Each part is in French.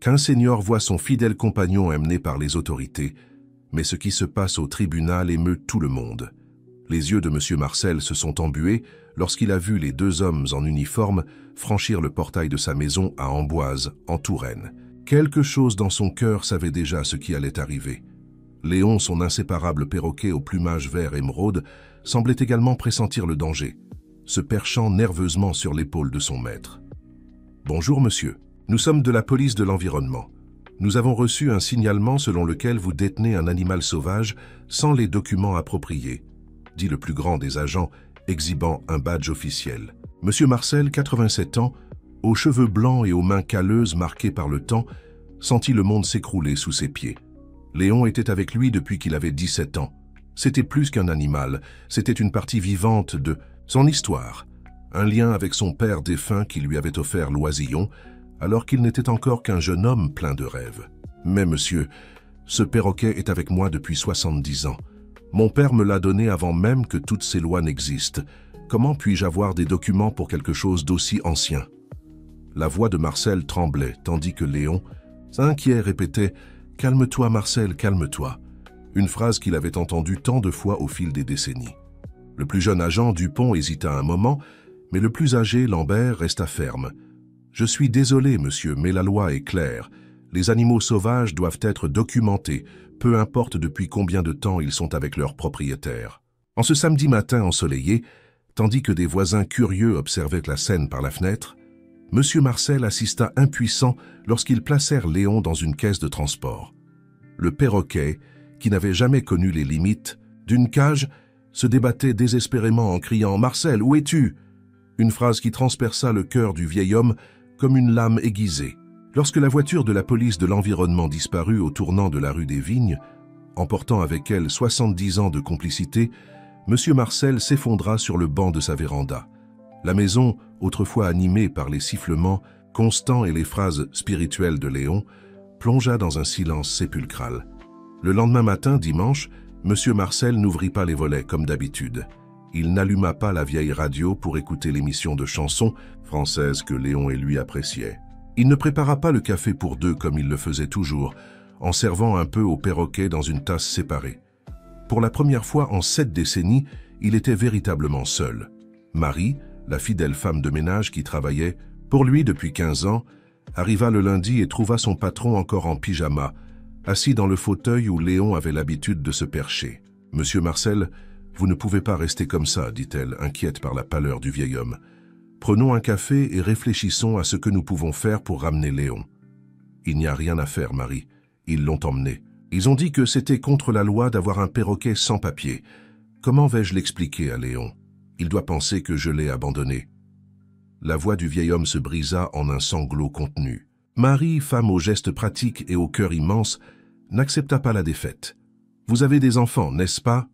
qu'un seigneur voit son fidèle compagnon emmené par les autorités, mais ce qui se passe au tribunal émeut tout le monde. Les yeux de M. Marcel se sont embués lorsqu'il a vu les deux hommes en uniforme franchir le portail de sa maison à Amboise, en Touraine. Quelque chose dans son cœur savait déjà ce qui allait arriver. Léon, son inséparable perroquet au plumage vert émeraude, semblait également pressentir le danger, se perchant nerveusement sur l'épaule de son maître. « Bonjour, monsieur. Nous sommes de la police de l'environnement. Nous avons reçu un signalement selon lequel vous détenez un animal sauvage sans les documents appropriés, » dit le plus grand des agents, exhibant un badge officiel. Monsieur Marcel, 87 ans, aux cheveux blancs et aux mains calleuses marquées par le temps, sentit le monde s'écrouler sous ses pieds. Léon était avec lui depuis qu'il avait 17 ans. C'était plus qu'un animal, c'était une partie vivante de son histoire, un lien avec son père défunt qui lui avait offert l'oisillon, alors qu'il n'était encore qu'un jeune homme plein de rêves. « Mais monsieur, ce perroquet est avec moi depuis 70 ans. Mon père me l'a donné avant même que toutes ces lois n'existent. Comment puis-je avoir des documents pour quelque chose d'aussi ancien ?» La voix de Marcel tremblait, tandis que Léon, inquiet, répétait « Calme-toi, Marcel, calme-toi », une phrase qu'il avait entendue tant de fois au fil des décennies. Le plus jeune agent, Dupont, hésita un moment, mais le plus âgé, Lambert, resta ferme. « Je suis désolé, monsieur, mais la loi est claire. Les animaux sauvages doivent être documentés, peu importe depuis combien de temps ils sont avec leurs propriétaires. » En ce samedi matin ensoleillé, tandis que des voisins curieux observaient la scène par la fenêtre, M. Marcel assista impuissant lorsqu'ils placèrent Léon dans une caisse de transport. Le perroquet, qui n'avait jamais connu les limites d'une cage, se débattait désespérément en criant « Marcel, où es-tu » une phrase qui transperça le cœur du vieil homme comme une lame aiguisée. Lorsque la voiture de la police de l'environnement disparut au tournant de la rue des Vignes, emportant avec elle 70 ans de complicité, M. Marcel s'effondra sur le banc de sa véranda. La maison, autrefois animée par les sifflements constants et les phrases spirituelles de Léon, plongea dans un silence sépulcral. Le lendemain matin, dimanche, M. Marcel n'ouvrit pas les volets comme d'habitude. Il n'alluma pas la vieille radio pour écouter l'émission de chansons françaises que Léon et lui appréciaient. Il ne prépara pas le café pour deux comme il le faisait toujours, en servant un peu au perroquet dans une tasse séparée. Pour la première fois en 7 décennies, il était véritablement seul. Marie, la fidèle femme de ménage qui travaillait pour lui depuis 15 ans, arriva le lundi et trouva son patron encore en pyjama, assis dans le fauteuil où Léon avait l'habitude de se percher. « Monsieur Marcel, vous ne pouvez pas rester comme ça, dit-elle, inquiète par la pâleur du vieil homme. Prenons un café et réfléchissons à ce que nous pouvons faire pour ramener Léon. » « Il n'y a rien à faire, Marie. Ils l'ont emmené. Ils ont dit que c'était contre la loi d'avoir un perroquet sans papier. Comment vais-je l'expliquer à Léon? Il doit penser que je l'ai abandonné. » La voix du vieil homme se brisa en un sanglot contenu. Marie, femme aux gestes pratiques et au cœur immense, n'accepta pas la défaite. « Vous avez des enfants, n'est-ce pas?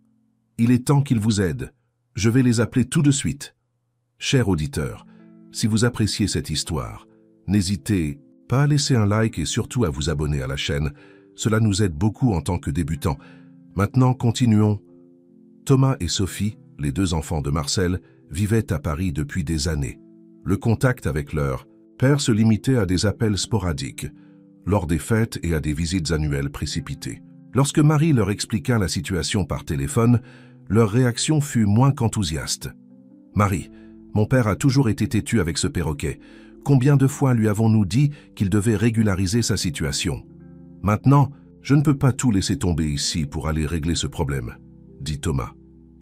Il est temps qu'ils vous aident. Je vais les appeler tout de suite. » Cher auditeur, si vous appréciez cette histoire, n'hésitez pas à laisser un like et surtout à vous abonner à la chaîne. Cela nous aide beaucoup en tant que débutants. Maintenant, continuons. Thomas et Sophie, les deux enfants de Marcel, vivaient à Paris depuis des années. Le contact avec leur père se limitait à des appels sporadiques, lors des fêtes et à des visites annuelles précipitées. Lorsque Marie leur expliqua la situation par téléphone, leur réaction fut moins qu'enthousiaste. « Marie, mon père a toujours été têtu avec ce perroquet. Combien de fois lui avons-nous dit qu'il devait régulariser sa situation? Maintenant, je ne peux pas tout laisser tomber ici pour aller régler ce problème, » dit Thomas,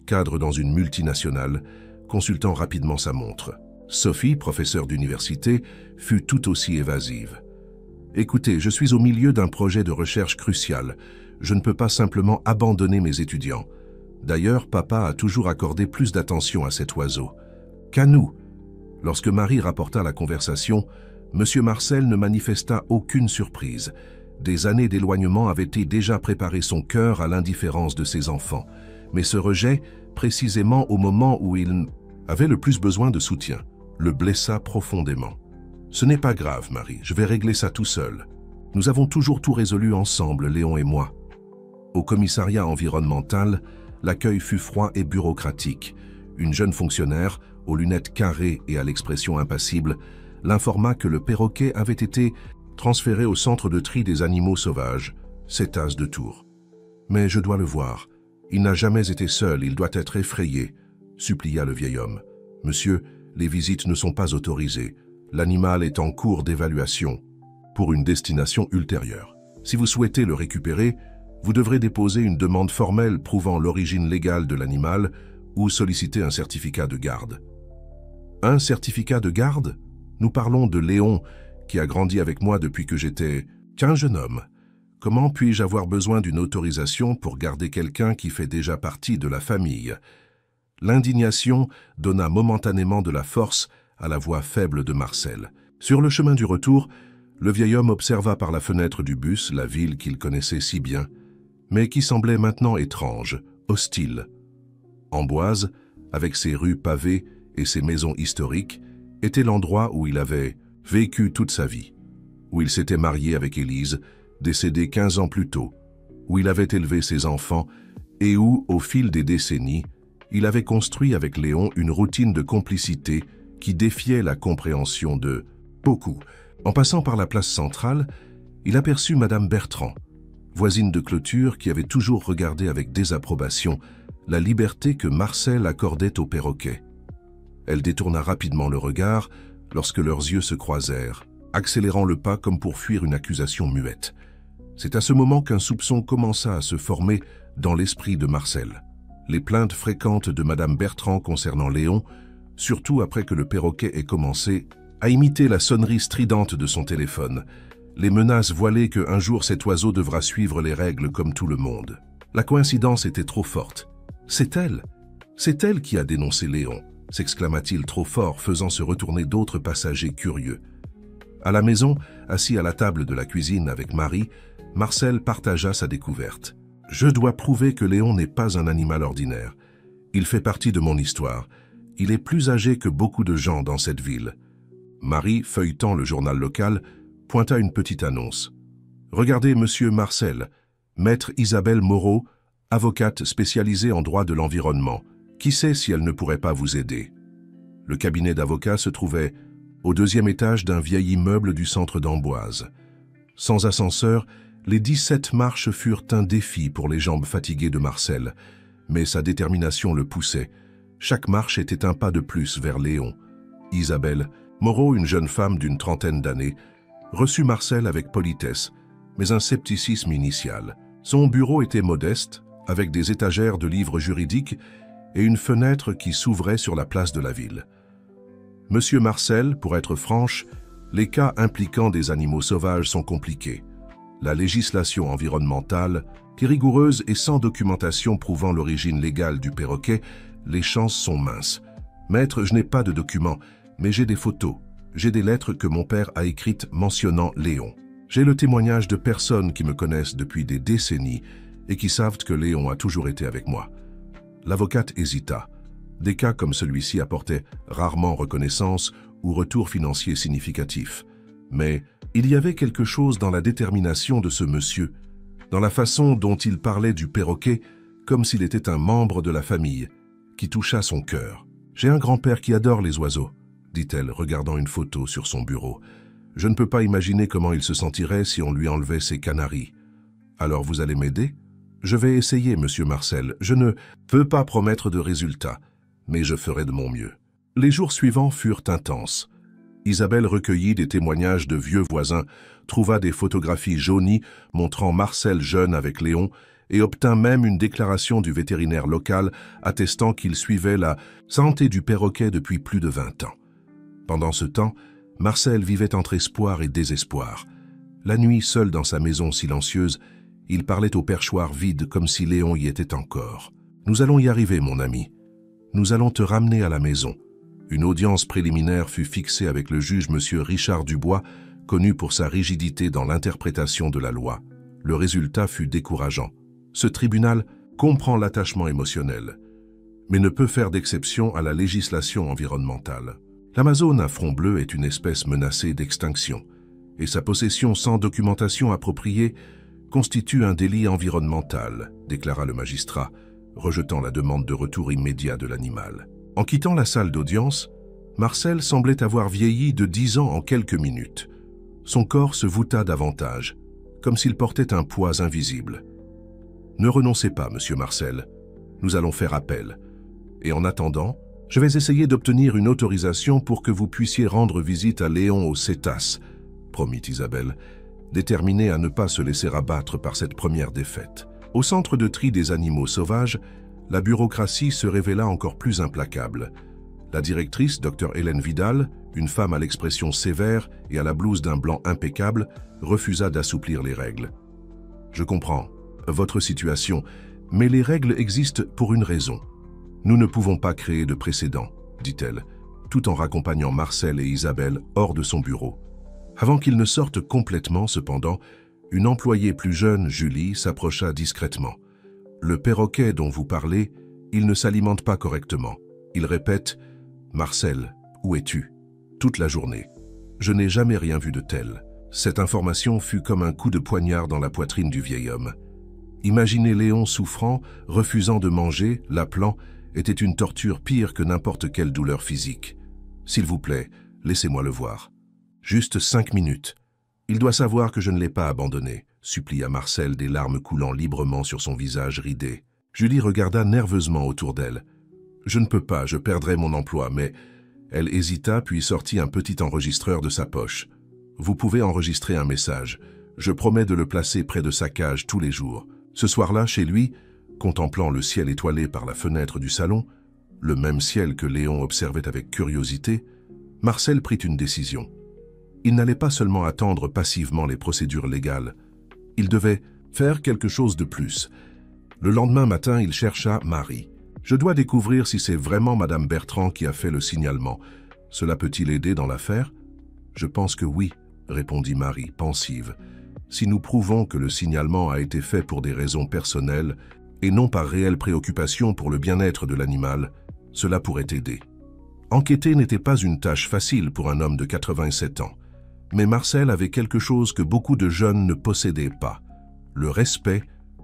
cadre dans une multinationale, consultant rapidement sa montre. Sophie, professeure d'université, fut tout aussi évasive. « Écoutez, je suis au milieu d'un projet de recherche crucial. Je ne peux pas simplement abandonner mes étudiants. D'ailleurs, papa a toujours accordé plus d'attention à cet oiseau qu'à nous. » Lorsque Marie rapporta la conversation, M. Marcel ne manifesta aucune surprise. Des années d'éloignement avaient déjà préparé son cœur à l'indifférence de ses enfants. Mais ce rejet, précisément au moment où il avait le plus besoin de soutien, le blessa profondément. « Ce n'est pas grave, Marie, je vais régler ça tout seul. Nous avons toujours tout résolu ensemble, Léon et moi. » Au commissariat environnemental, l'accueil fut froid et bureaucratique. Une jeune fonctionnaire, aux lunettes carrées et à l'expression impassible, l'informa que le perroquet avait été transféré au centre de tri des animaux sauvages, CETAS de Tours. Mais je dois le voir. Il n'a jamais été seul, il doit être effrayé, supplia le vieil homme. Monsieur, les visites ne sont pas autorisées. L'animal est en cours d'évaluation pour une destination ultérieure. Si vous souhaitez le récupérer, vous devrez déposer une demande formelle prouvant l'origine légale de l'animal ou solliciter un certificat de garde. Un certificat de garde? Nous parlons de Léon, qui a grandi avec moi depuis que j'étais qu'un jeune homme. Comment puis-je avoir besoin d'une autorisation pour garder quelqu'un qui fait déjà partie de la famille? L'indignation donna momentanément de la force à la voix faible de Marcel. Sur le chemin du retour, le vieil homme observa par la fenêtre du bus la ville qu'il connaissait si bien, mais qui semblait maintenant étrange, hostile. Amboise, avec ses rues pavées et ses maisons historiques, était l'endroit où il avait vécu toute sa vie, où il s'était marié avec Élise, décédée 15 ans plus tôt, où il avait élevé ses enfants et où, au fil des décennies, il avait construit avec Léon une routine de complicité qui défiait la compréhension de beaucoup. En passant par la place centrale, il aperçut Madame Bertrand, voisine de clôture qui avait toujours regardé avec désapprobation la liberté que Marcel accordait au perroquet. Elle détourna rapidement le regard lorsque leurs yeux se croisèrent, accélérant le pas comme pour fuir une accusation muette. C'est à ce moment qu'un soupçon commença à se former dans l'esprit de Marcel. Les plaintes fréquentes de Madame Bertrand concernant Léon, surtout après que le perroquet ait commencé à imiter la sonnerie stridente de son téléphone, les menaces voilées qu'un jour cet oiseau devra suivre les règles comme tout le monde. La coïncidence était trop forte. C'est elle qui a dénoncé Léon, s'exclama-t-il trop fort, faisant se retourner d'autres passagers curieux. À la maison, assis à la table de la cuisine avec Marie, Marcel partagea sa découverte. « Je dois prouver que Léon n'est pas un animal ordinaire. Il fait partie de mon histoire. Il est plus âgé que beaucoup de gens dans cette ville. » Marie, feuilletant le journal local, pointa une petite annonce. « Regardez, monsieur Marcel, maître Isabelle Moreau, avocate spécialisée en droit de l'environnement. Qui sait si elle ne pourrait pas vous aider ?» Le cabinet d'avocat se trouvait au 2e étage d'un vieil immeuble du centre d'Amboise. Sans ascenseur, les 17 marches furent un défi pour les jambes fatiguées de Marcel, mais sa détermination le poussait. Chaque marche était un pas de plus vers Léon. Isabelle Moreau, une jeune femme d'une trentaine d'années, reçut Marcel avec politesse, mais un scepticisme initial. Son bureau était modeste, avec des étagères de livres juridiques et une fenêtre qui s'ouvrait sur la place de la ville. « Monsieur Marcel, pour être franche, les cas impliquant des animaux sauvages sont compliqués. La législation environnementale est rigoureuse et sans documentation prouvant l'origine légale du perroquet, les chances sont minces. Maître, je n'ai pas de documents, mais j'ai des photos. J'ai des lettres que mon père a écrites mentionnant Léon. J'ai le témoignage de personnes qui me connaissent depuis des décennies et qui savent que Léon a toujours été avec moi. » L'avocate hésita. Des cas comme celui-ci apportaient rarement reconnaissance ou retour financier significatif. Mais il y avait quelque chose dans la détermination de ce monsieur, dans la façon dont il parlait du perroquet comme s'il était un membre de la famille, qui toucha son cœur. « J'ai un grand-père qui adore les oiseaux, » dit-elle, regardant une photo sur son bureau. « Je ne peux pas imaginer comment il se sentirait si on lui enlevait ses canaris. Alors vous allez m'aider ? Je vais essayer, monsieur Marcel. Je ne peux pas promettre de résultats, mais je ferai de mon mieux. » Les jours suivants furent intenses. Isabelle recueillit des témoignages de vieux voisins, trouva des photographies jaunies montrant Marcel jeune avec Léon et obtint même une déclaration du vétérinaire local attestant qu'il suivait la santé du perroquet depuis plus de 20 ans. Pendant ce temps, Marcel vivait entre espoir et désespoir. La nuit, seul dans sa maison silencieuse, il parlait au perchoir vide comme si Léon y était encore. « Nous allons y arriver, mon ami. Nous allons te ramener à la maison. » Une audience préliminaire fut fixée avec le juge M. Richard Dubois, connu pour sa rigidité dans l'interprétation de la loi. Le résultat fut décourageant. Ce tribunal comprend l'attachement émotionnel, mais ne peut faire d'exception à la législation environnementale. L'Amazone à front bleu est une espèce menacée d'extinction, et sa possession sans documentation appropriée constitue un délit environnemental, déclara le magistrat, rejetant la demande de retour immédiat de l'animal. En quittant la salle d'audience, Marcel semblait avoir vieilli de 10 ans en quelques minutes. Son corps se voûta davantage, comme s'il portait un poids invisible. « Ne renoncez pas, monsieur Marcel. Nous allons faire appel. Et en attendant, je vais essayer d'obtenir une autorisation pour que vous puissiez rendre visite à Léon aux cétaces, » promit Isabelle, déterminée à ne pas se laisser abattre par cette première défaite. Au centre de tri des animaux sauvages, la bureaucratie se révéla encore plus implacable. La directrice, Dr Hélène Vidal, une femme à l'expression sévère et à la blouse d'un blanc impeccable, refusa d'assouplir les règles. « Je comprends votre situation, mais les règles existent pour une raison. Nous ne pouvons pas créer de précédent, » dit-elle, tout en raccompagnant Marcel et Isabelle hors de son bureau. Avant qu'ils ne sortent complètement, cependant, une employée plus jeune, Julie, s'approcha discrètement. « Le perroquet dont vous parlez, il ne s'alimente pas correctement. Il répète « Marcel, où es-tu » toute la journée. Je n'ai jamais rien vu de tel. Cette information fut comme un coup de poignard dans la poitrine du vieil homme. Imaginer Léon souffrant, refusant de manger, l'appelant, était une torture pire que n'importe quelle douleur physique. « S'il vous plaît, laissez-moi le voir. Juste 5 minutes. Il doit savoir que je ne l'ai pas abandonné, » supplia Marcel, des larmes coulant librement sur son visage ridé. Julie regarda nerveusement autour d'elle. « Je ne peux pas, je perdrai mon emploi, mais... » Elle hésita puis sortit un petit enregistreur de sa poche. « Vous pouvez enregistrer un message. Je promets de le placer près de sa cage tous les jours. » Ce soir-là, chez lui, contemplant le ciel étoilé par la fenêtre du salon, le même ciel que Léon observait avec curiosité, Marcel prit une décision. Il n'allait pas seulement attendre passivement les procédures légales. Il devait faire quelque chose de plus. Le lendemain matin, il chercha Marie. « Je dois découvrir si c'est vraiment Madame Bertrand qui a fait le signalement. Cela peut-il aider dans l'affaire ?»« Je pense que oui, » répondit Marie, pensive. « Si nous prouvons que le signalement a été fait pour des raisons personnelles et non par réelle préoccupation pour le bien-être de l'animal, cela pourrait aider. » Enquêter n'était pas une tâche facile pour un homme de 87 ans. Mais Marcel avait quelque chose que beaucoup de jeunes ne possédaient pas, le respect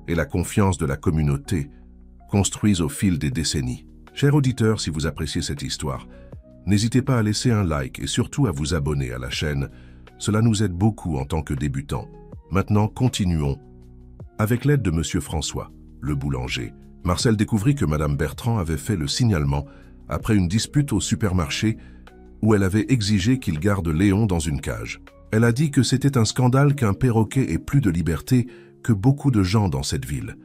et la confiance de la communauté, construits au fil des décennies. Chers auditeurs, si vous appréciez cette histoire, n'hésitez pas à laisser un like et surtout à vous abonner à la chaîne. Cela nous aide beaucoup en tant que débutants. Maintenant, continuons. Avec l'aide de Monsieur François, le boulanger, Marcel découvrit que Madame Bertrand avait fait le signalement après une dispute au supermarché où elle avait exigé qu'il garde Léon dans une cage. Elle a dit que c'était un scandale qu'un perroquet ait plus de liberté que beaucoup de gens dans cette ville,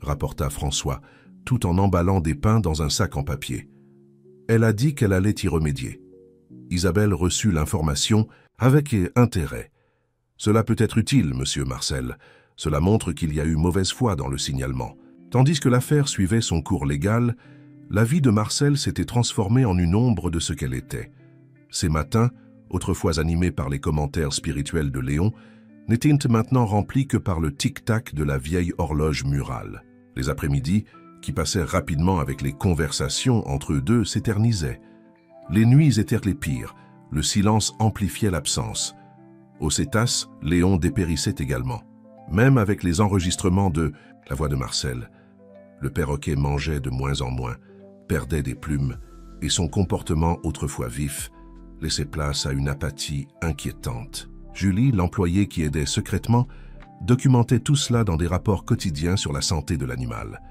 rapporta François, tout en emballant des pains dans un sac en papier. Elle a dit qu'elle allait y remédier. Isabelle reçut l'information avec intérêt. Cela peut être utile, monsieur Marcel. Cela montre qu'il y a eu mauvaise foi dans le signalement. Tandis que l'affaire suivait son cours légal, la vie de Marcel s'était transformée en une ombre de ce qu'elle était. Ces matins, autrefois animés par les commentaires spirituels de Léon, n'étaient maintenant remplis que par le tic-tac de la vieille horloge murale. Les après-midi, qui passèrent rapidement avec les conversations entre eux deux, s'éternisaient. Les nuits étaient les pires, le silence amplifiait l'absence. Aux cétaces, Léon dépérissait également. Même avec les enregistrements de la voix de Marcel, le perroquet mangeait de moins en moins, perdait des plumes, et son comportement autrefois vif laissait place à une apathie inquiétante. Julie, l'employée qui aidait secrètement, documentait tout cela dans des rapports quotidiens sur la santé de l'animal.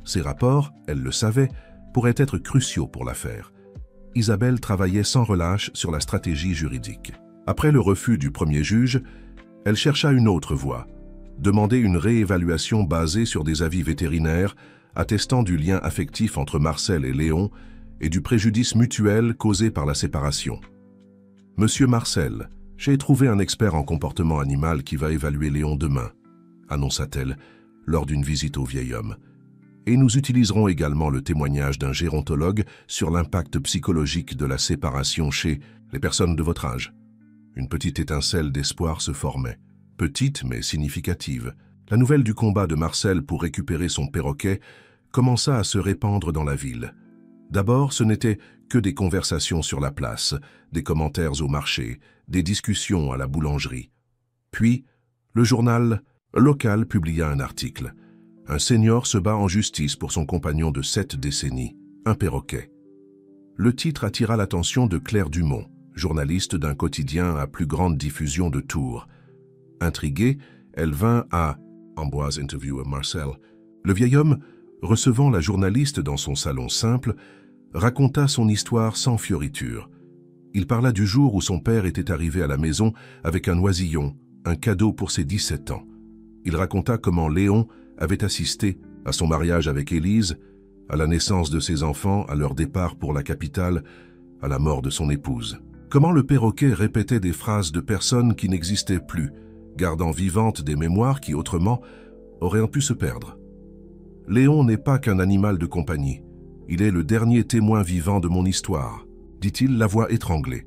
Ces rapports, elle le savait, pourraient être cruciaux pour l'affaire. Isabelle travaillait sans relâche sur la stratégie juridique. Après le refus du premier juge, elle chercha une autre voie, demander une réévaluation basée sur des avis vétérinaires attestant du lien affectif entre Marcel et Léon et du préjudice mutuel causé par la séparation. « Monsieur Marcel, j'ai trouvé un expert en comportement animal qui va évaluer Léon demain, » annonça-t-elle lors d'une visite au vieil homme. « Et nous utiliserons également le témoignage d'un gérontologue sur l'impact psychologique de la séparation chez les personnes de votre âge. » Une petite étincelle d'espoir se formait. Petite mais significative, la nouvelle du combat de Marcel pour récupérer son perroquet commença à se répandre dans la ville. D'abord, ce n'était que des conversations sur la place, des commentaires au marché, des discussions à la boulangerie. Puis, le journal local publia un article. Un senior se bat en justice pour son compagnon de 7 décennies, un perroquet. Le titre attira l'attention de Claire Dumont, journaliste d'un quotidien à plus grande diffusion de Tours. Intriguée, elle vint à Amboise interview Marcel. Le vieil homme, recevant la journaliste dans son salon simple, raconta son histoire sans fioriture. Il parla du jour où son père était arrivé à la maison avec un oisillon, un cadeau pour ses 17 ans. Il raconta comment Léon avait assisté à son mariage avec Élise, à la naissance de ses enfants, à leur départ pour la capitale, à la mort de son épouse. Comment le perroquet répétait des phrases de personnes qui n'existaient plus, gardant vivantes des mémoires qui, autrement, auraient pu se perdre. Léon n'est pas qu'un animal de compagnie. Il est le dernier témoin vivant de mon histoire, dit-il, la voix étranglée.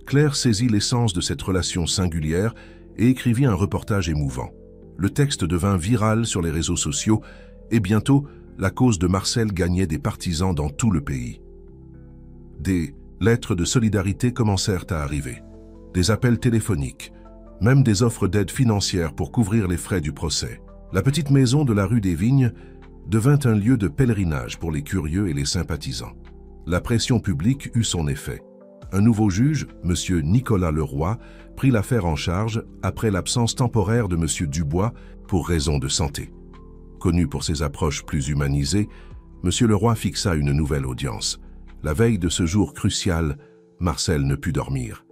Claire saisit l'essence de cette relation singulière et écrivit un reportage émouvant. Le texte devint viral sur les réseaux sociaux et bientôt, la cause de Marcel gagnait des partisans dans tout le pays. Des lettres de solidarité commencèrent à arriver, des appels téléphoniques, même des offres d'aide financière pour couvrir les frais du procès. La petite maison de la rue des Vignes devint un lieu de pèlerinage pour les curieux et les sympathisants. La pression publique eut son effet. Un nouveau juge, M. Nicolas Leroy, prit l'affaire en charge après l'absence temporaire de M. Dubois pour raison de santé. Connu pour ses approches plus humanisées, M. Leroy fixa une nouvelle audience. La veille de ce jour crucial, Marcel ne put dormir.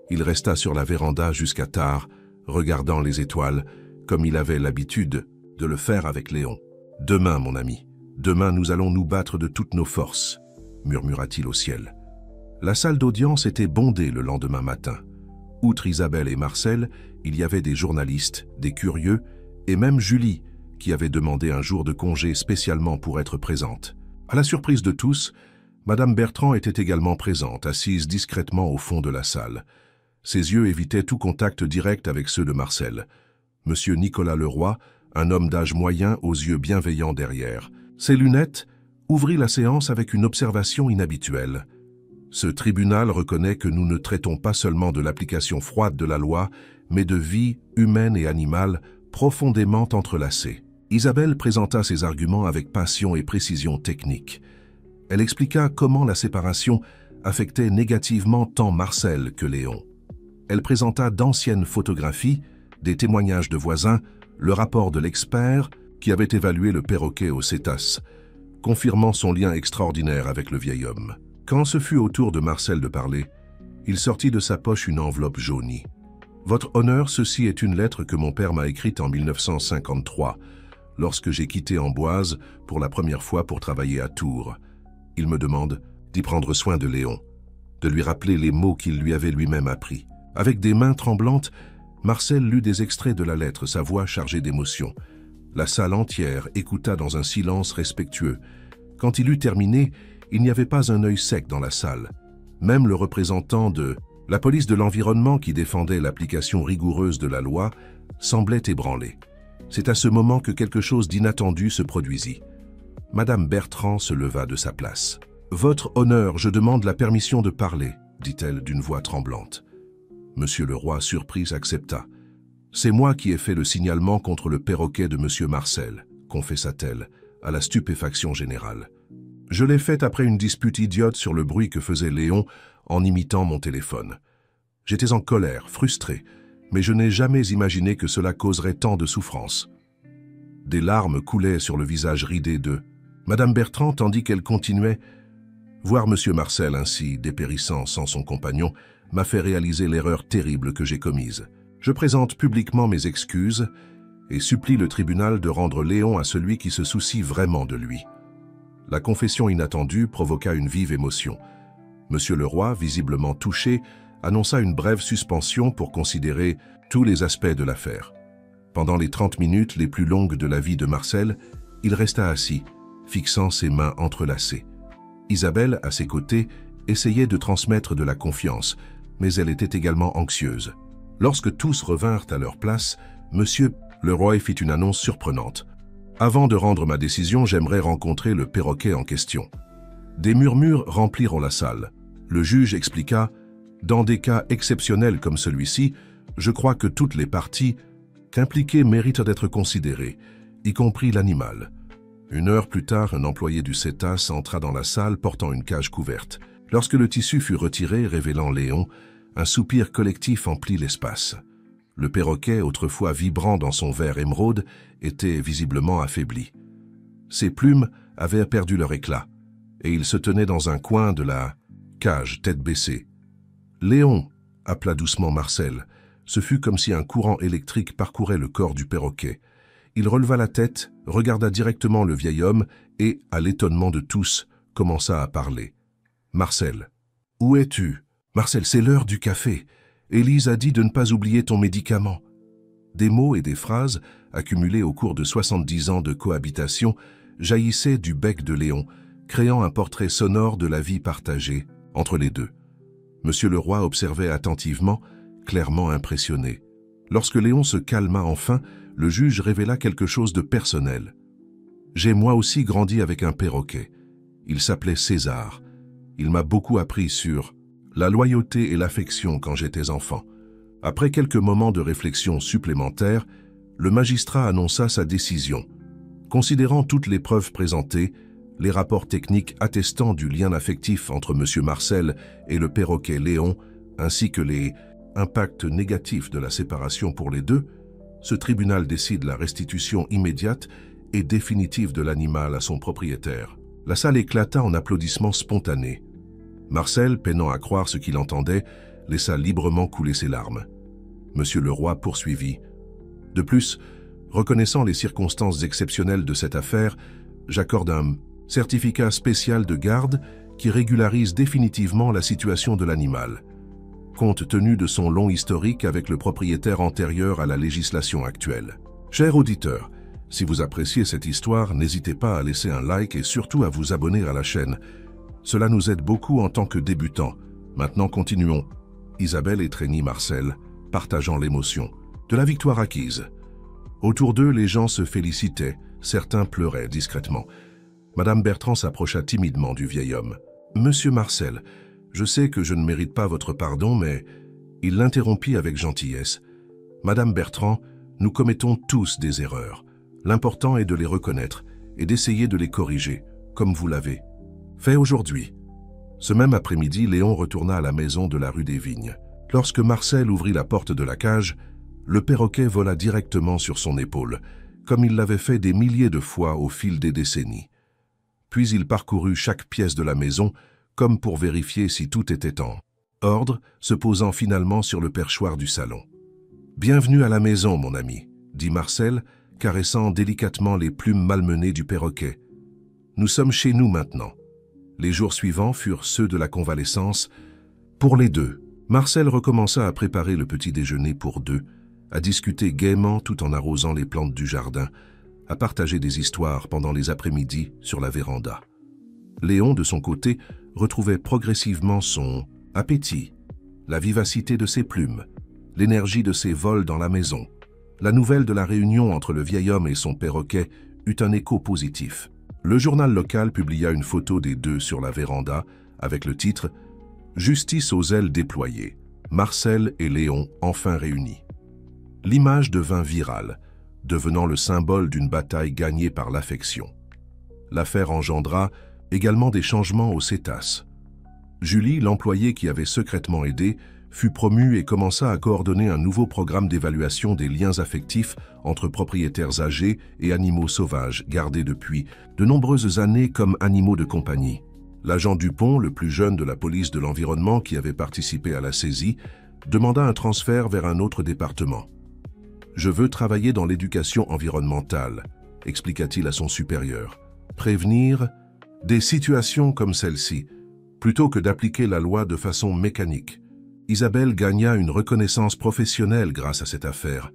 Il resta sur la véranda jusqu'à tard, regardant les étoiles, comme il avait l'habitude de le faire avec Léon. « Demain, mon ami, demain nous allons nous battre de toutes nos forces », murmura-t-il au ciel. La salle d'audience était bondée le lendemain matin. Outre Isabelle et Marcel, il y avait des journalistes, des curieux, et même Julie, qui avait demandé un jour de congé spécialement pour être présente. À la surprise de tous, Madame Bertrand était également présente, assise discrètement au fond de la salle. Ses yeux évitaient tout contact direct avec ceux de Marcel. Monsieur Nicolas Leroy, un homme d'âge moyen aux yeux bienveillants derrière, ses lunettes, ouvrit la séance avec une observation inhabituelle. Ce tribunal reconnaît que nous ne traitons pas seulement de l'application froide de la loi, mais de vies humaines et animales profondément entrelacées. Isabelle présenta ses arguments avec passion et précision technique. Elle expliqua comment la séparation affectait négativement tant Marcel que Léon. Elle présenta d'anciennes photographies, des témoignages de voisins, le rapport de l'expert qui avait évalué le perroquet au cétace, confirmant son lien extraordinaire avec le vieil homme. Quand ce fut au tour de Marcel de parler, il sortit de sa poche une enveloppe jaunie. « Votre honneur, ceci est une lettre que mon père m'a écrite en 1953, lorsque j'ai quitté Amboise pour la première fois pour travailler à Tours. Il me demande d'y prendre soin de Léon, de lui rappeler les mots qu'il lui avait lui-même appris. » Avec des mains tremblantes, Marcel lut des extraits de la lettre, sa voix chargée d'émotion. La salle entière écouta dans un silence respectueux. Quand il eut terminé, il n'y avait pas un œil sec dans la salle. Même le représentant de la police de l'environnement qui défendait l'application rigoureuse de la loi semblait ébranlé. C'est à ce moment que quelque chose d'inattendu se produisit. Madame Bertrand se leva de sa place. « Votre honneur, je demande la permission de parler », dit-elle d'une voix tremblante. Monsieur Leroy, surpris, accepta. « C'est moi qui ai fait le signalement contre le perroquet de Monsieur Marcel », confessa-t-elle, à la stupéfaction générale. « Je l'ai fait après une dispute idiote sur le bruit que faisait Léon en imitant mon téléphone. J'étais en colère, frustré, mais je n'ai jamais imaginé que cela causerait tant de souffrance. » Des larmes coulaient sur le visage ridé de Madame Bertrand, tandis qu'elle continuait. « Voir Monsieur Marcel ainsi, dépérissant sans son compagnon, m'a fait réaliser l'erreur terrible que j'ai commise. Je présente publiquement mes excuses et supplie le tribunal de rendre Léon à celui qui se soucie vraiment de lui. » La confession inattendue provoqua une vive émotion. Monsieur Leroy, visiblement touché, annonça une brève suspension pour considérer tous les aspects de l'affaire. Pendant les 30 minutes les plus longues de la vie de Marcel, il resta assis, fixant ses mains entrelacées. Isabelle, à ses côtés, essayait de transmettre de la confiance, mais elle était également anxieuse. Lorsque tous revinrent à leur place, Monsieur Leroy fit une annonce surprenante. « Avant de rendre ma décision, j'aimerais rencontrer le perroquet en question. » Des murmures remplirent la salle. Le juge expliqua « Dans des cas exceptionnels comme celui-ci, je crois que toutes les parties qu'impliquées méritent d'être considérées, y compris l'animal. » Une heure plus tard, un employé du cétace entra dans la salle portant une cage couverte. Lorsque le tissu fut retiré, révélant Léon, un soupir collectif emplit l'espace. Le perroquet, autrefois vibrant dans son vert émeraude, était visiblement affaibli. Ses plumes avaient perdu leur éclat, et il se tenait dans un coin de la cage, tête baissée. « Léon !» appela doucement Marcel. Ce fut comme si un courant électrique parcourait le corps du perroquet. Il releva la tête, regarda directement le vieil homme et, à l'étonnement de tous, commença à parler. « Marcel, où es-tu ? Marcel, c'est l'heure du café. Élise a dit de ne pas oublier ton médicament. » Des mots et des phrases, accumulés au cours de 70 ans de cohabitation, jaillissaient du bec de Léon, créant un portrait sonore de la vie partagée entre les deux. Monsieur le roi observait attentivement, clairement impressionné. Lorsque Léon se calma enfin, le juge révéla quelque chose de personnel. « J'ai moi aussi grandi avec un perroquet. Il s'appelait César. Il m'a beaucoup appris sur la loyauté et l'affection quand j'étais enfant. » Après quelques moments de réflexion supplémentaires, le magistrat annonça sa décision. Considérant toutes les preuves présentées, les rapports techniques attestant du lien affectif entre M. Marcel et le perroquet Léon, ainsi que les impacts négatifs de la séparation pour les deux, ce tribunal décide la restitution immédiate et définitive de l'animal à son propriétaire. La salle éclata en applaudissements spontanés. Marcel, peinant à croire ce qu'il entendait, laissa librement couler ses larmes. Monsieur le roi poursuivit. « De plus, reconnaissant les circonstances exceptionnelles de cette affaire, j'accorde un certificat spécial de garde qui régularise définitivement la situation de l'animal, compte tenu de son long historique avec le propriétaire antérieur à la législation actuelle. » Chers auditeurs, si vous appréciez cette histoire, n'hésitez pas à laisser un like et surtout à vous abonner à la chaîne. Cela nous aide beaucoup en tant que débutants. Maintenant, continuons. Isabelle étreignit Marcel, partageant l'émotion de la victoire acquise. Autour d'eux, les gens se félicitaient, certains pleuraient discrètement. Madame Bertrand s'approcha timidement du vieil homme. « Monsieur Marcel, je sais que je ne mérite pas votre pardon, mais... » Il l'interrompit avec gentillesse. « Madame Bertrand, nous commettons tous des erreurs. L'important est de les reconnaître et d'essayer de les corriger, comme vous l'avez fait aujourd'hui. » Ce même après-midi, Léon retourna à la maison de la rue des Vignes. Lorsque Marcel ouvrit la porte de la cage, le perroquet vola directement sur son épaule, comme il l'avait fait des milliers de fois au fil des décennies. Puis il parcourut chaque pièce de la maison, comme pour vérifier si tout était en ordre, se posant finalement sur le perchoir du salon. « Bienvenue à la maison, mon ami, » dit Marcel, caressant délicatement les plumes malmenées du perroquet. « Nous sommes chez nous maintenant. » Les jours suivants furent ceux de la convalescence. Pour les deux, Marcel recommença à préparer le petit déjeuner pour deux, à discuter gaiement tout en arrosant les plantes du jardin, à partager des histoires pendant les après-midi sur la véranda. Léon, de son côté, retrouvait progressivement son appétit, la vivacité de ses plumes, l'énergie de ses vols dans la maison. La nouvelle de la réunion entre le vieil homme et son perroquet eut un écho positif. Le journal local publia une photo des deux sur la véranda avec le titre « Justice aux ailes déployées, Marcel et Léon enfin réunis ». L'image devint virale, devenant le symbole d'une bataille gagnée par l'affection. L'affaire engendra également des changements aux cétaces. Julie, l'employée qui avait secrètement aidé, fut promue et commença à coordonner un nouveau programme d'évaluation des liens affectifs entre propriétaires âgés et animaux sauvages gardés depuis de nombreuses années comme animaux de compagnie. L'agent Dupont, le plus jeune de la police de l'environnement qui avait participé à la saisie, demanda un transfert vers un autre département. « Je veux travailler dans l'éducation environnementale », expliqua-t-il à son supérieur. « Prévenir des situations comme celle-ci, plutôt que d'appliquer la loi de façon mécanique. » Isabelle gagna une reconnaissance professionnelle grâce à cette affaire,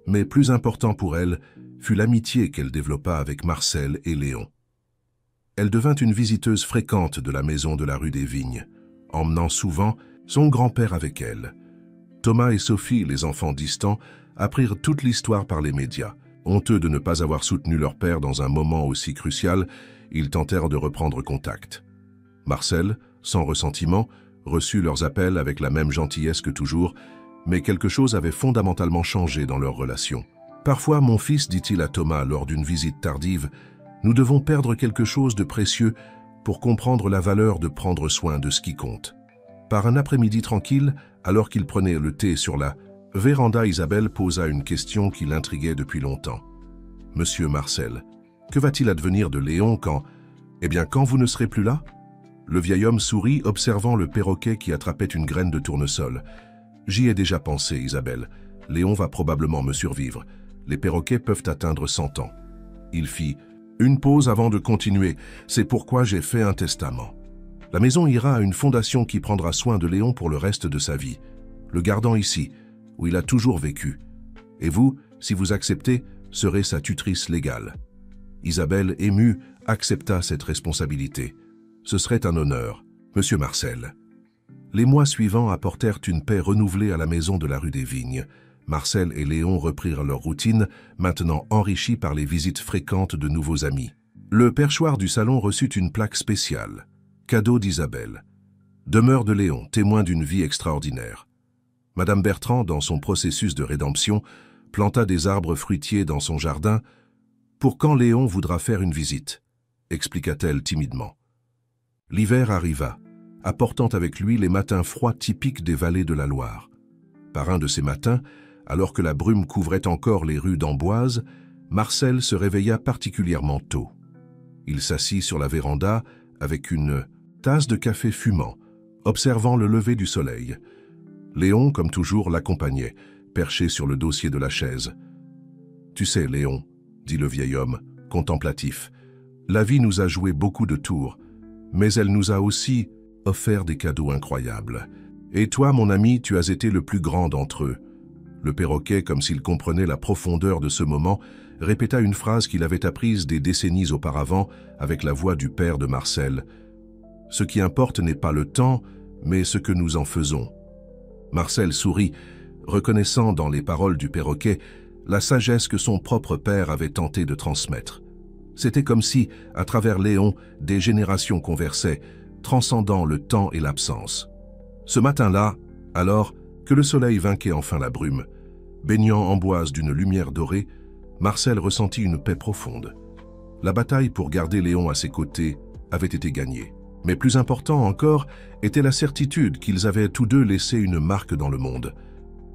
mais plus important pour elle fut l'amitié qu'elle développa avec Marcel et Léon. Elle devint une visiteuse fréquente de la maison de la rue des Vignes, emmenant souvent son grand-père avec elle. Thomas et Sophie, les enfants distants, apprirent toute l'histoire par les médias. Honteux de ne pas avoir soutenu leur père dans un moment aussi crucial, ils tentèrent de reprendre contact. Marcel, sans ressentiment, reçut leurs appels avec la même gentillesse que toujours, mais quelque chose avait fondamentalement changé dans leur relation. « Parfois, mon fils, dit-il à Thomas lors d'une visite tardive, nous devons perdre quelque chose de précieux pour comprendre la valeur de prendre soin de ce qui compte. Par un après-midi tranquille, alors qu'il prenait le thé sur la véranda, Isabelle posa une question qui l'intriguait depuis longtemps. « Monsieur Marcel, que va-t-il advenir de Léon quand... Eh bien, quand vous ne serez plus là ?» Le vieil homme sourit, observant le perroquet qui attrapait une graine de tournesol. « J'y ai déjà pensé, Isabelle. Léon va probablement me survivre. Les perroquets peuvent atteindre 100 ans. » Il fit une pause avant de continuer. « C'est pourquoi j'ai fait un testament. La maison ira à une fondation qui prendra soin de Léon pour le reste de sa vie, le gardant ici, où il a toujours vécu. Et vous, si vous acceptez, serez sa tutrice légale. » Isabelle, émue, accepta cette responsabilité. Ce serait un honneur, Monsieur Marcel. Les mois suivants apportèrent une paix renouvelée à la maison de la rue des Vignes. Marcel et Léon reprirent leur routine, maintenant enrichie par les visites fréquentes de nouveaux amis. Le perchoir du salon reçut une plaque spéciale. Cadeau d'Isabelle. Demeure de Léon, témoin d'une vie extraordinaire. Madame Bertrand, dans son processus de rédemption, planta des arbres fruitiers dans son jardin. « Pour quand Léon voudra faire une visite ?» expliqua-t-elle timidement. L'hiver arriva, apportant avec lui les matins froids typiques des vallées de la Loire. Par un de ces matins, alors que la brume couvrait encore les rues d'Amboise, Marcel se réveilla particulièrement tôt. Il s'assit sur la véranda avec une tasse de café fumant, observant le lever du soleil. Léon, comme toujours, l'accompagnait, perché sur le dossier de la chaise. « Tu sais, Léon, » dit le vieil homme, contemplatif, « la vie nous a joué beaucoup de tours, mais elle nous a aussi offert des cadeaux incroyables. Et toi, mon ami, tu as été le plus grand d'entre eux. » Le perroquet, comme s'il comprenait la profondeur de ce moment, répéta une phrase qu'il avait apprise des décennies auparavant avec la voix du père de Marcel. « Ce qui importe n'est pas le temps, mais ce que nous en faisons. » Marcel sourit, reconnaissant dans les paroles du perroquet la sagesse que son propre père avait tenté de transmettre. C'était comme si, à travers Léon, des générations conversaient, transcendant le temps et l'absence. Ce matin-là, alors que le soleil vainquait enfin la brume, baignant Amboise d'une lumière dorée, Marcel ressentit une paix profonde. La bataille pour garder Léon à ses côtés avait été gagnée. Mais plus important encore était la certitude qu'ils avaient tous deux laissé une marque dans le monde.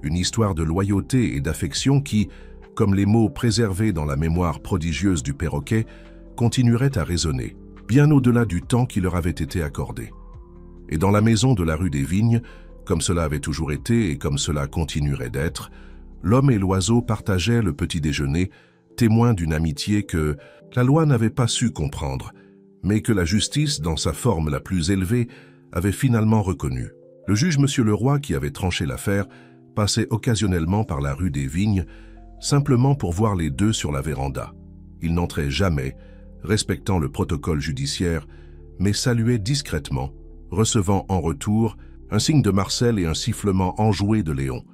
Une histoire de loyauté et d'affection qui, comme les mots préservés dans la mémoire prodigieuse du perroquet, continuerait à résonner, bien au-delà du temps qui leur avait été accordé. Et dans la maison de la rue des Vignes, comme cela avait toujours été et comme cela continuerait d'être, l'homme et l'oiseau partageaient le petit déjeuner, témoins d'une amitié que la loi n'avait pas su comprendre, mais que la justice, dans sa forme la plus élevée, avait finalement reconnue. Le juge Monsieur Leroy, qui avait tranché l'affaire, passait occasionnellement par la rue des Vignes, simplement pour voir les deux sur la véranda. Il n'entrait jamais, respectant le protocole judiciaire, mais saluait discrètement, recevant en retour un signe de Marcel et un sifflement enjoué de Léon.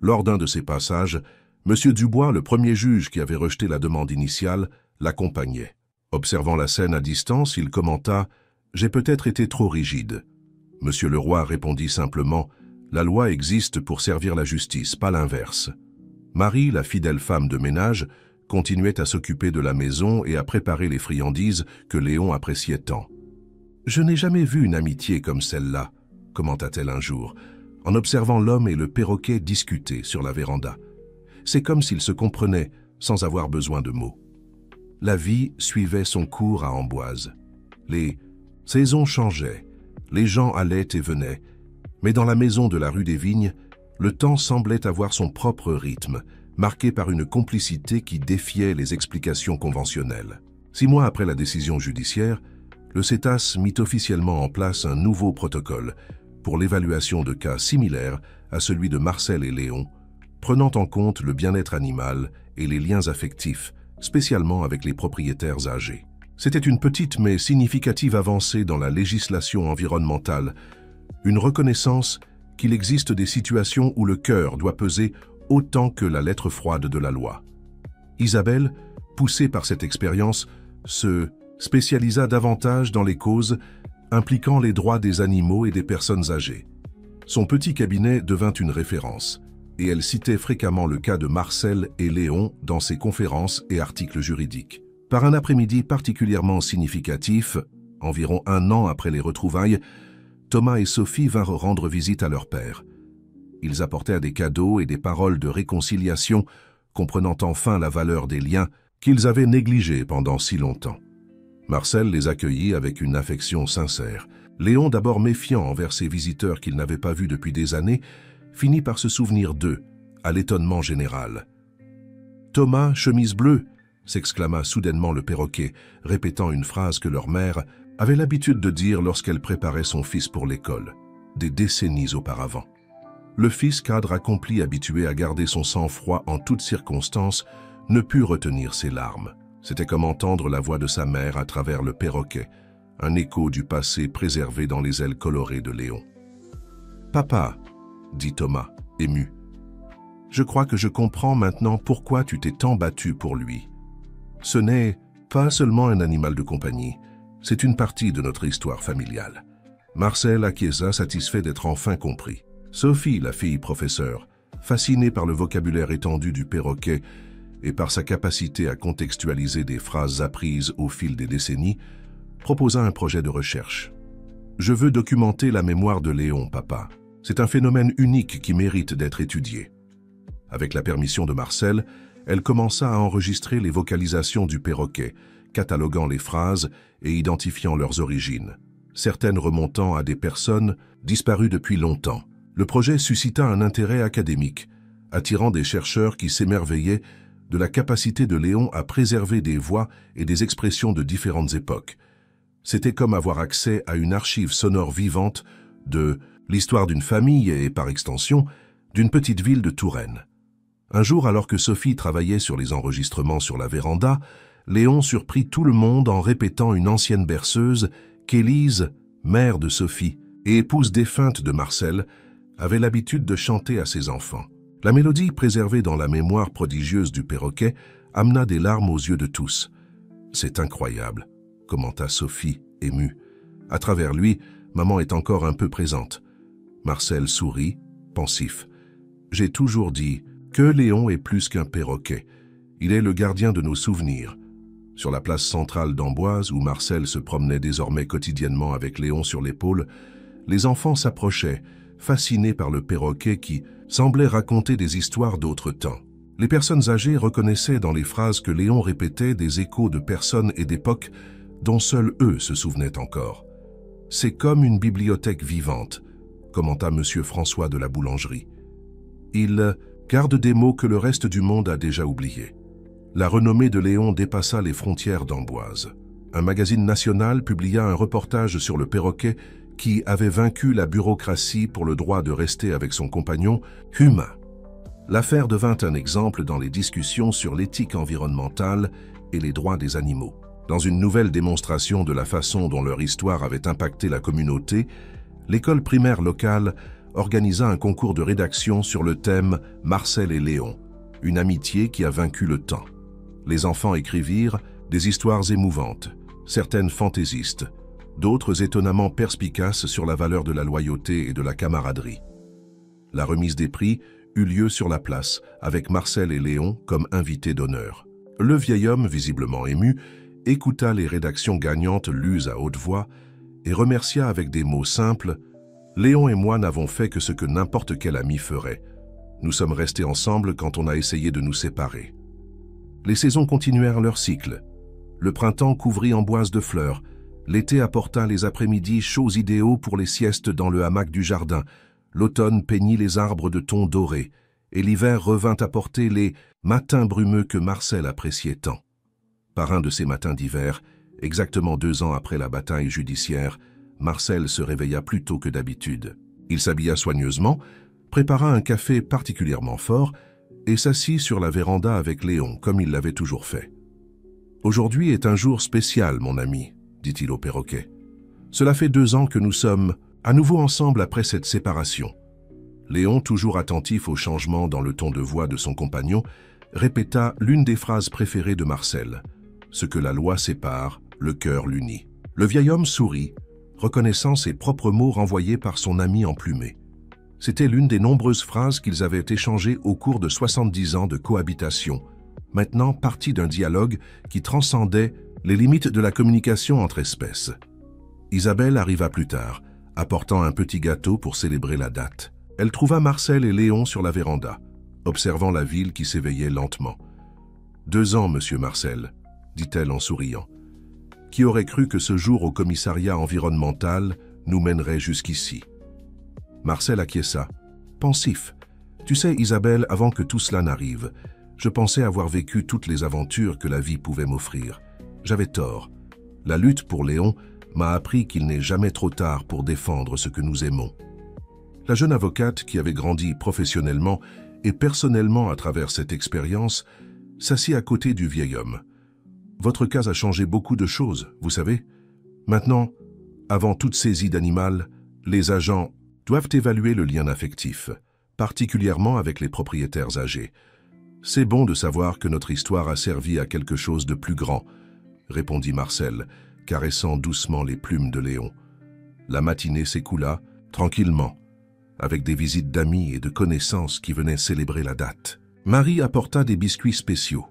Lors d'un de ces passages, M. Dubois, le premier juge qui avait rejeté la demande initiale, l'accompagnait. Observant la scène à distance, il commenta « J'ai peut-être été trop rigide ». M. Leroy répondit simplement « La loi existe pour servir la justice, pas l'inverse ». Marie, la fidèle femme de ménage, continuait à s'occuper de la maison et à préparer les friandises que Léon appréciait tant. « Je n'ai jamais vu une amitié comme celle-là », commenta-t-elle un jour, en observant l'homme et le perroquet discuter sur la véranda. « C'est comme s'ils se comprenaient sans avoir besoin de mots. » La vie suivait son cours à Amboise. Les saisons changeaient, les gens allaient et venaient, mais dans la maison de la rue des Vignes, le temps semblait avoir son propre rythme, marqué par une complicité qui défiait les explications conventionnelles. 6 mois après la décision judiciaire, le CETAS mit officiellement en place un nouveau protocole pour l'évaluation de cas similaires à celui de Marcel et Léon, prenant en compte le bien-être animal et les liens affectifs, spécialement avec les propriétaires âgés. C'était une petite mais significative avancée dans la législation environnementale, une reconnaissance qu'il existe des situations où le cœur doit peser autant que la lettre froide de la loi. Isabelle, poussée par cette expérience, se spécialisa davantage dans les causes impliquant les droits des animaux et des personnes âgées. Son petit cabinet devint une référence, et elle citait fréquemment le cas de Marcel et Léon dans ses conférences et articles juridiques. Par un après-midi particulièrement significatif, Environ 1 an après les retrouvailles, Thomas et Sophie vinrent rendre visite à leur père. Ils apportèrent des cadeaux et des paroles de réconciliation, comprenant enfin la valeur des liens qu'ils avaient négligés pendant si longtemps. Marcel les accueillit avec une affection sincère. Léon, d'abord méfiant envers ses visiteurs qu'il n'avait pas vus depuis des années, finit par se souvenir d'eux, à l'étonnement général. « Thomas, chemise bleue !» s'exclama soudainement le perroquet, répétant une phrase que leur mère avait l'habitude de dire lorsqu'elle préparait son fils pour l'école, des décennies auparavant. Le fils cadre accompli, habitué à garder son sang-froid en toutes circonstances, ne put retenir ses larmes. C'était comme entendre la voix de sa mère à travers le perroquet, un écho du passé préservé dans les ailes colorées de Léon. « Papa, » dit Thomas, ému, « je crois que je comprends maintenant pourquoi tu t'es tant battu pour lui. Ce n'est pas seulement un animal de compagnie, c'est une partie de notre histoire familiale. » Marcel acquiesça, satisfait d'être enfin compris. Sophie, la fille professeure, fascinée par le vocabulaire étendu du perroquet et par sa capacité à contextualiser des phrases apprises au fil des décennies, proposa un projet de recherche. « Je veux documenter la mémoire de Léon, papa. C'est un phénomène unique qui mérite d'être étudié. » Avec la permission de Marcel, elle commença à enregistrer les vocalisations du perroquet, cataloguant les phrases et identifiant leurs origines, certaines remontant à des personnes disparues depuis longtemps. Le projet suscita un intérêt académique, attirant des chercheurs qui s'émerveillaient de la capacité de Léon à préserver des voix et des expressions de différentes époques. C'était comme avoir accès à une archive sonore vivante de l'histoire d'une famille et, par extension, d'une petite ville de Touraine. Un jour, alors que Sophie travaillait sur les enregistrements sur la véranda, Léon surprit tout le monde en répétant une ancienne berceuse qu'Élise, mère de Sophie et épouse défunte de Marcel, avait l'habitude de chanter à ses enfants. La mélodie, préservée dans la mémoire prodigieuse du perroquet, amena des larmes aux yeux de tous. « C'est incroyable », commenta Sophie, émue. « À travers lui, maman est encore un peu présente. » Marcel sourit, pensif. « J'ai toujours dit que Léon est plus qu'un perroquet. Il est le gardien de nos souvenirs. » Sur la place centrale d'Amboise, où Marcel se promenait désormais quotidiennement avec Léon sur l'épaule, les enfants s'approchaient, fascinés par le perroquet qui semblait raconter des histoires d'autres temps. Les personnes âgées reconnaissaient dans les phrases que Léon répétait des échos de personnes et d'époques dont seuls eux se souvenaient encore. « C'est comme une bibliothèque vivante », commenta M. François de la boulangerie. « Il garde des mots que le reste du monde a déjà oubliés. » La renommée de Léon dépassa les frontières d'Amboise. Un magazine national publia un reportage sur le perroquet qui avait vaincu la bureaucratie pour le droit de rester avec son compagnon humain. L'affaire devint un exemple dans les discussions sur l'éthique environnementale et les droits des animaux. Dans une nouvelle démonstration de la façon dont leur histoire avait impacté la communauté, l'école primaire locale organisa un concours de rédaction sur le thème « Marcel et Léon », une amitié qui a vaincu le temps. Les enfants écrivirent des histoires émouvantes, certaines fantaisistes, d'autres étonnamment perspicaces sur la valeur de la loyauté et de la camaraderie. La remise des prix eut lieu sur la place, avec Marcel et Léon comme invités d'honneur. Le vieil homme, visiblement ému, écouta les rédactions gagnantes lues à haute voix et remercia avec des mots simples « Léon et moi n'avons fait que ce que n'importe quel ami ferait. Nous sommes restés ensemble quand on a essayé de nous séparer. » Les saisons continuèrent leur cycle. Le printemps couvrit Amboise de fleurs. L'été apporta les après-midi chauds idéaux pour les siestes dans le hamac du jardin. L'automne peignit les arbres de tons dorés. Et l'hiver revint apporter les matins brumeux que Marcel appréciait tant. Par un de ces matins d'hiver, exactement 2 ans après la bataille judiciaire, Marcel se réveilla plus tôt que d'habitude. Il s'habilla soigneusement, prépara un café particulièrement fort et s'assit sur la véranda avec Léon, comme il l'avait toujours fait. « Aujourd'hui est un jour spécial, mon ami, » dit-il au perroquet. « Cela fait 2 ans que nous sommes à nouveau ensemble après cette séparation. » Léon, toujours attentif au changement dans le ton de voix de son compagnon, répéta l'une des phrases préférées de Marcel. « Ce que la loi sépare, le cœur l'unit. » Le vieil homme sourit, reconnaissant ses propres mots renvoyés par son ami emplumé. C'était l'une des nombreuses phrases qu'ils avaient échangées au cours de 70 ans de cohabitation, maintenant partie d'un dialogue qui transcendait les limites de la communication entre espèces. Isabelle arriva plus tard, apportant un petit gâteau pour célébrer la date. Elle trouva Marcel et Léon sur la véranda, observant la ville qui s'éveillait lentement. « 2 ans, monsieur Marcel, » dit-elle en souriant. « Qui aurait cru que ce jour au commissariat environnemental nous mènerait jusqu'ici ?» Marcel acquiesça, pensif. « Tu sais, Isabelle, avant que tout cela n'arrive, je pensais avoir vécu toutes les aventures que la vie pouvait m'offrir. J'avais tort. La lutte pour Léon m'a appris qu'il n'est jamais trop tard pour défendre ce que nous aimons. » La jeune avocate, qui avait grandi professionnellement et personnellement à travers cette expérience, s'assit à côté du vieil homme. « Votre cas a changé beaucoup de choses, vous savez. Maintenant, avant toute saisie d'animal, les agents doivent évaluer le lien affectif, particulièrement avec les propriétaires âgés. C'est bon de savoir que notre histoire a servi à quelque chose de plus grand, » répondit Marcel, caressant doucement les plumes de Léon. La matinée s'écoula, tranquillement, avec des visites d'amis et de connaissances qui venaient célébrer la date. Marie apporta des biscuits spéciaux.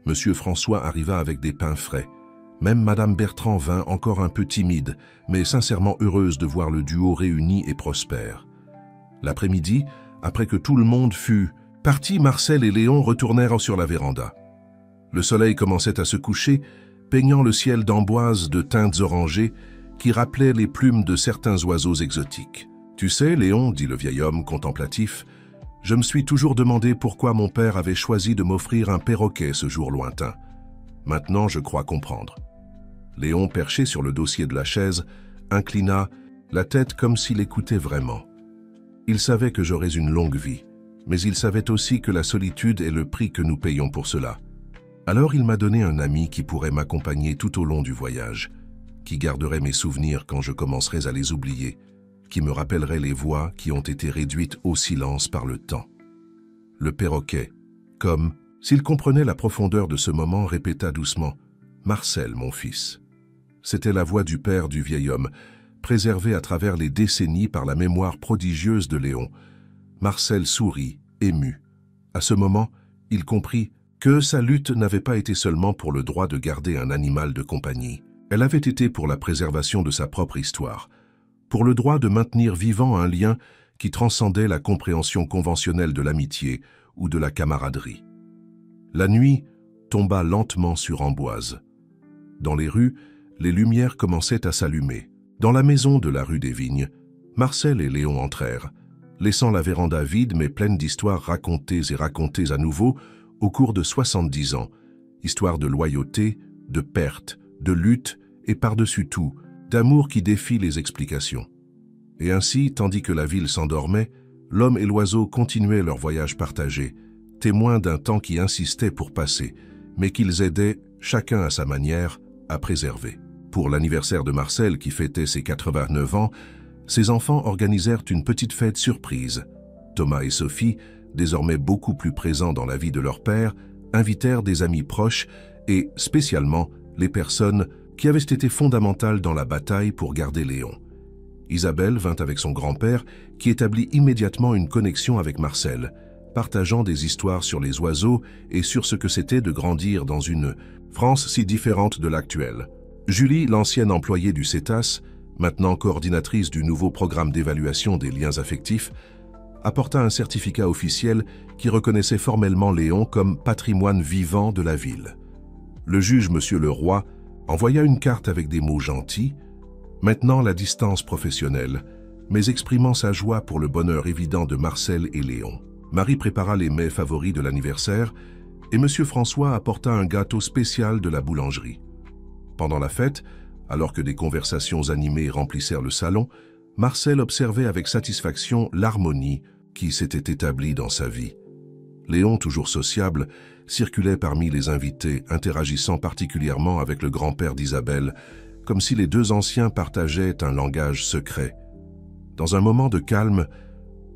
Monsieur François arriva avec des pains frais. Même Madame Bertrand vint encore un peu timide, mais sincèrement heureuse de voir le duo réuni et prospère. L'après-midi, après que tout le monde fut parti, Marcel et Léon retournèrent sur la véranda. Le soleil commençait à se coucher, peignant le ciel d'amboise de teintes orangées qui rappelaient les plumes de certains oiseaux exotiques. « Tu sais, Léon, dit le vieil homme contemplatif, je me suis toujours demandé pourquoi mon père avait choisi de m'offrir un perroquet ce jour lointain. Maintenant, je crois comprendre. » Léon, perché sur le dossier de la chaise, inclina la tête comme s'il écoutait vraiment. Il savait que j'aurais une longue vie, mais il savait aussi que la solitude est le prix que nous payons pour cela. Alors il m'a donné un ami qui pourrait m'accompagner tout au long du voyage, qui garderait mes souvenirs quand je commencerais à les oublier, qui me rappellerait les voix qui ont été réduites au silence par le temps. Le perroquet, comme s'il comprenait la profondeur de ce moment, répéta doucement « Marcel, mon fils ». C'était la voix du père du vieil homme, préservée à travers les décennies par la mémoire prodigieuse de Léon. Marcel sourit, ému. À ce moment, il comprit que sa lutte n'avait pas été seulement pour le droit de garder un animal de compagnie. Elle avait été pour la préservation de sa propre histoire, pour le droit de maintenir vivant un lien qui transcendait la compréhension conventionnelle de l'amitié ou de la camaraderie. La nuit tomba lentement sur Amboise. Dans les rues, les lumières commençaient à s'allumer. Dans la maison de la rue des Vignes, Marcel et Léon entrèrent, laissant la véranda vide mais pleine d'histoires racontées et racontées à nouveau au cours de 70 ans, histoires de loyauté, de perte, de lutte et par-dessus tout, d'amour qui défie les explications. Et ainsi, tandis que la ville s'endormait, l'homme et l'oiseau continuaient leur voyage partagé, témoins d'un temps qui insistait pour passer, mais qu'ils aidaient, chacun à sa manière, à préserver. Pour l'anniversaire de Marcel, qui fêtait ses 89 ans, ses enfants organisèrent une petite fête surprise. Thomas et Sophie, désormais beaucoup plus présents dans la vie de leur père, invitèrent des amis proches et, spécialement, les personnes qui avaient été fondamentales dans la bataille pour garder Léon. Isabelle vint avec son grand-père, qui établit immédiatement une connexion avec Marcel, partageant des histoires sur les oiseaux et sur ce que c'était de grandir dans une France si différente de l'actuelle. Julie, l'ancienne employée du CETAS, maintenant coordinatrice du nouveau programme d'évaluation des liens affectifs, apporta un certificat officiel qui reconnaissait formellement Léon comme patrimoine vivant de la ville. Le juge, Monsieur Leroy, envoya une carte avec des mots gentils, maintenant la distance professionnelle, mais exprimant sa joie pour le bonheur évident de Marcel et Léon. Marie prépara les mets favoris de l'anniversaire et Monsieur François apporta un gâteau spécial de la boulangerie. Pendant la fête, alors que des conversations animées remplissèrent le salon, Marcel observait avec satisfaction l'harmonie qui s'était établie dans sa vie. Léon, toujours sociable, circulait parmi les invités, interagissant particulièrement avec le grand-père d'Isabelle, comme si les deux anciens partageaient un langage secret. Dans un moment de calme,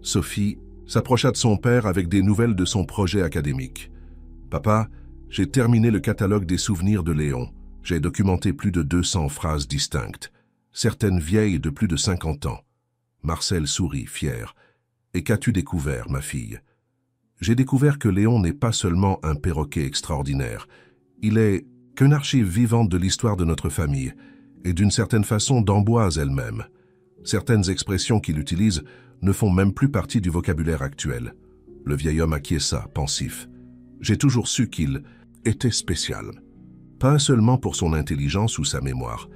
Sophie s'approcha de son père avec des nouvelles de son projet académique. « Papa, j'ai terminé le catalogue des souvenirs de Léon. J'ai documenté plus de 200 phrases distinctes, certaines vieilles de plus de 50 ans. » Marcel sourit, fier. « Et qu'as-tu découvert, ma fille ?» J'ai découvert que Léon n'est pas seulement un perroquet extraordinaire. Il est qu'une archive vivante de l'histoire de notre famille, et d'une certaine façon d'Amboise elle-même. Certaines expressions qu'il utilise ne font même plus partie du vocabulaire actuel. Le vieil homme acquiesça, pensif. J'ai toujours su qu'il était spécial. Pas seulement pour son intelligence ou sa mémoire,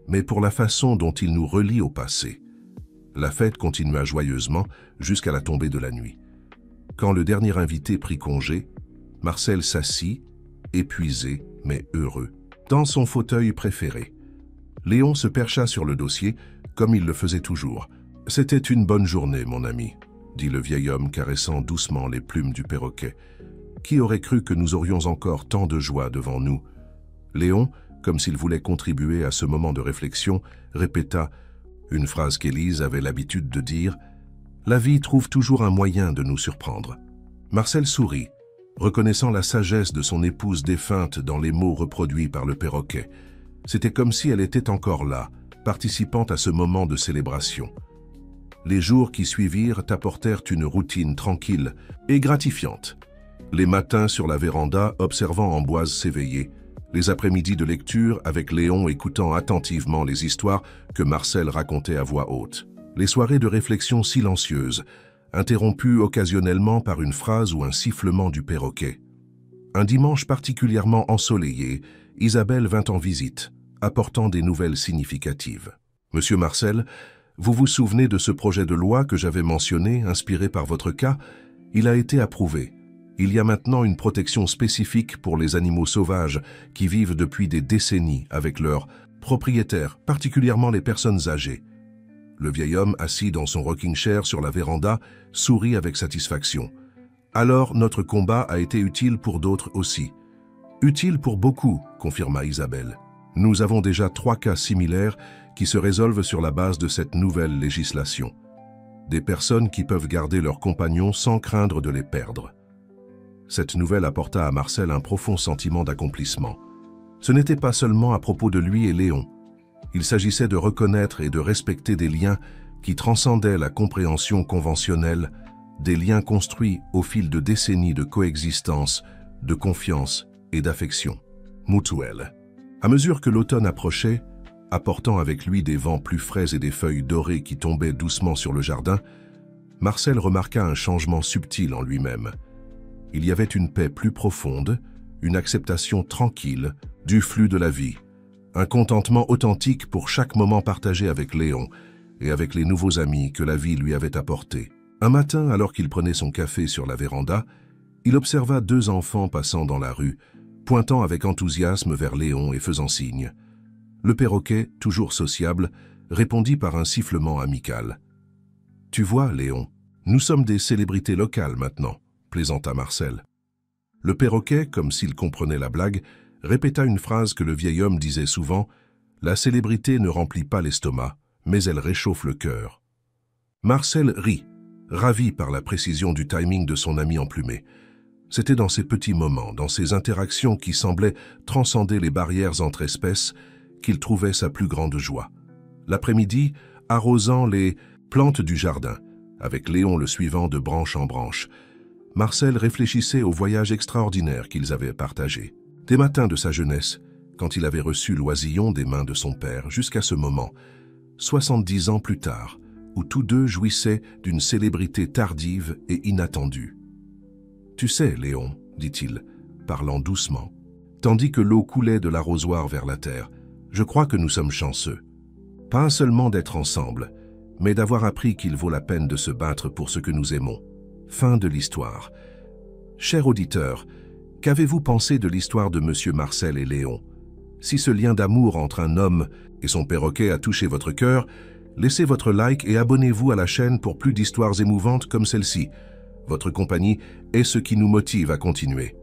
mais pour la façon dont il nous relie au passé. La fête continua joyeusement jusqu'à la tombée de la nuit. Quand le dernier invité prit congé, Marcel s'assit, épuisé mais heureux, dans son fauteuil préféré. Léon se percha sur le dossier, comme il le faisait toujours. « C'était une bonne journée, mon ami », dit le vieil homme caressant doucement les plumes du perroquet. « Qui aurait cru que nous aurions encore tant de joie devant nous ?» Léon, comme s'il voulait contribuer à ce moment de réflexion, répéta une phrase qu'Élise avait l'habitude de dire « La vie trouve toujours un moyen de nous surprendre ». Marcel sourit, reconnaissant la sagesse de son épouse défunte dans les mots reproduits par le perroquet. C'était comme si elle était encore là, participant à ce moment de célébration. Les jours qui suivirent apportèrent une routine tranquille et gratifiante. Les matins sur la véranda observant Amboise s'éveiller, les après-midi de lecture avec Léon écoutant attentivement les histoires que Marcel racontait à voix haute. Les soirées de réflexion silencieuses, interrompues occasionnellement par une phrase ou un sifflement du perroquet. Un dimanche particulièrement ensoleillé, Isabelle vint en visite, apportant des nouvelles significatives. « Monsieur Marcel, vous vous souvenez de ce projet de loi que j'avais mentionné, inspiré par votre cas? Il a été approuvé. Il y a maintenant une protection spécifique pour les animaux sauvages qui vivent depuis des décennies avec leurs propriétaires, particulièrement les personnes âgées. » Le vieil homme, assis dans son rocking chair sur la véranda, sourit avec satisfaction. « Alors, notre combat a été utile pour d'autres aussi. »« Utile pour beaucoup, » confirma Isabelle. « Nous avons déjà 3 cas similaires qui se résolvent sur la base de cette nouvelle législation. Des personnes qui peuvent garder leurs compagnons sans craindre de les perdre. » Cette nouvelle apporta à Marcel un profond sentiment d'accomplissement. Ce n'était pas seulement à propos de lui et Léon. Il s'agissait de reconnaître et de respecter des liens qui transcendaient la compréhension conventionnelle, des liens construits au fil de décennies de coexistence, de confiance et d'affection mutuelle. À mesure que l'automne approchait, apportant avec lui des vents plus frais et des feuilles dorées qui tombaient doucement sur le jardin, Marcel remarqua un changement subtil en lui-même. Il y avait une paix plus profonde, une acceptation tranquille du flux de la vie, un contentement authentique pour chaque moment partagé avec Léon et avec les nouveaux amis que la vie lui avait apportés. Un matin, alors qu'il prenait son café sur la véranda, il observa 2 enfants passant dans la rue, pointant avec enthousiasme vers Léon et faisant signe. Le perroquet, toujours sociable, répondit par un sifflement amical. « Tu vois, Léon, nous sommes des célébrités locales maintenant », plaisanta Marcel. Le perroquet, comme s'il comprenait la blague, répéta une phrase que le vieil homme disait souvent « La célébrité ne remplit pas l'estomac, mais elle réchauffe le cœur. » Marcel rit, ravi par la précision du timing de son ami emplumé. C'était dans ces petits moments, dans ces interactions qui semblaient transcender les barrières entre espèces, qu'il trouvait sa plus grande joie. L'après-midi, arrosant les plantes du jardin, avec Léon le suivant de branche en branche, Marcel réfléchissait au voyage extraordinaire qu'ils avaient partagé. Des matins de sa jeunesse, quand il avait reçu l'oisillon des mains de son père, jusqu'à ce moment, 70 ans plus tard, où tous deux jouissaient d'une célébrité tardive et inattendue. « Tu sais, Léon, dit-il, parlant doucement, tandis que l'eau coulait de l'arrosoir vers la terre, je crois que nous sommes chanceux. Pas seulement d'être ensemble, mais d'avoir appris qu'il vaut la peine de se battre pour ce que nous aimons. Fin de l'histoire. Cher auditeur, qu'avez-vous pensé de l'histoire de Monsieur Marcel et Léon? Si ce lien d'amour entre un homme et son perroquet a touché votre cœur, laissez votre like et abonnez-vous à la chaîne pour plus d'histoires émouvantes comme celle-ci. Votre compagnie est ce qui nous motive à continuer.